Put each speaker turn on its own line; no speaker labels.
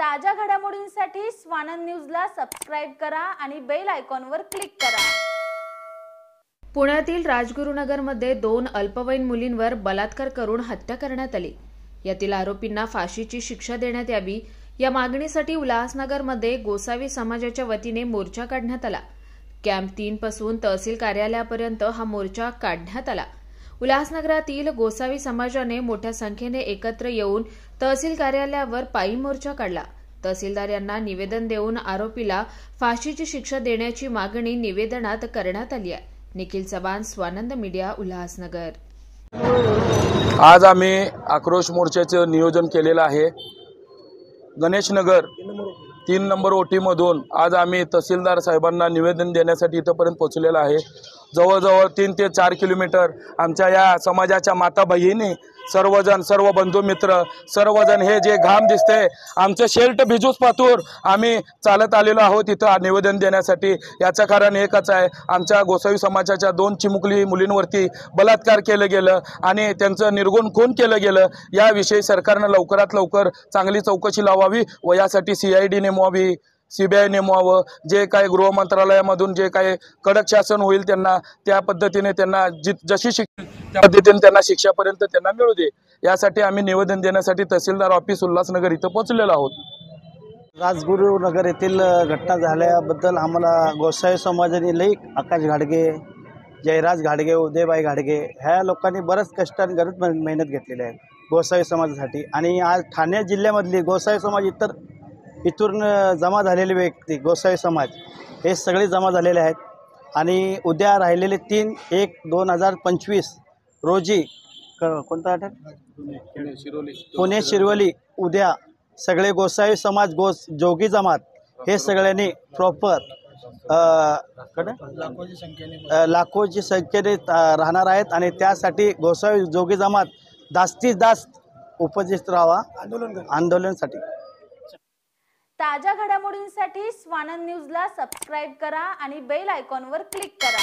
ताज्या घडामोडींसाठी स्वानंद न्यूजला सबस्क्राइब करा आणि बेल आयकॉनवर क्लिक करा।
पुण्यातील राजगुरुनगरमध्ये 2 अल्पवयीन मुलींवर बलात्कार करून हत्या करण्यात आली। यातील आरोपींना फाशीची शिक्षा देण्यात यावी या मागणीसाठी उल्हासनगरमध्ये गोसावी समाजाच्या वतीने मोर्चा काढण्यात आला। कॅम्प 3 पासून तहसील कार्यालयापर्यंत हा मोर्चा काढण्यात आला। उल्हासनगरातील गोसावी समाजाने मोठ्या संख्येने एकत्र येऊन तहसील कार्यालयावर पायी मोर्चा काढला। तहसीलदार यांना निवेदन देऊन आरोपीला फाशीची शिक्षा देण्याची मागणी निवेदनात करण्यात आली आहे। निखिल चव्हाण, स्वानंद मीडिया, उल्हासनगर।
आज आम्ही आक्रोश मोर्चाचे नियोजन केलेलं आहे। गणेशनगर 3 नंबर ओटीमधून आज आम्ही तहसीलदार साहेबांना निवेदन देण्यासाठी इथपर्यंत पोहोचलेलो आहे। जवळजवळ 3 ते 4 किलोमीटर आमच्या या समाजाच्या माता बहिणी सर्वजण, सर्व बंधू मित्र सर्वजण हे जे घाम दिसते आमचं शेल्ट भिजूस पातूर आम्ही चालत आलेलो आहोत इथं निवेदन देण्यासाठी। याचं कारण एकच आहे, आमच्या गोसावी समाजाच्या 2 चिमुकली मुलींवरती बलात्कार केलं गेलं आणि त्यांचं निर्गुण खून केलं गेलं। याविषयी सरकारनं लवकरात लवकर चांगली चौकशी लावावी व यासाठी CID नेमवावी, CBI नेमवावं। जे काय गृह मंत्रालयामधून जे काय कडक शासन होईल त्यांना त्या पद्धतीने त्यांना जशी शिक्षा त्या पद्धतीने त्यांना शिक्षापर्यंत त्यांना मिळू दे, यासाठी आम्ही निवेदन देण्यासाठी तहसीलदार ऑफिस उल्हासनगर इथं पोहोचलेलो आहोत।
राजगुरुनगर येथील घटना झाल्याबद्दल आम्हाला गोसावी समाजाने लई आकाश घाडगे, जयराज घाडगे, उदयबाई घाडगे ह्या लोकांनी बरंच कष्ट आणि गरज मेहनत घेतलेली आहे गोसावी समाजासाठी। आणि आज ठाणे जिल्ह्यामधली गोसावी समाज इथून जमा झालेले व्यक्ती गोसावी समाज हे सगळे जमा झालेले आहेत। आणि उद्या राहिलेले 3/1/2025 रोजी कोणता पुणे शिरवली उद्या सगळे गोसावी समाज जोगी जमात हे सगळ्यांनी प्रॉपर लाखोची संख्येने राहणार आहेत। आणि त्यासाठी गोसावी जोगी जमात जास्तीत जास्त उपस्थित राहावा आंदोलनासाठी।
ताज्या घडामोडींसाठी स्वानंद न्यूजला सबस्क्राइब करा आणि बेल आयकॉनवर क्लिक करा।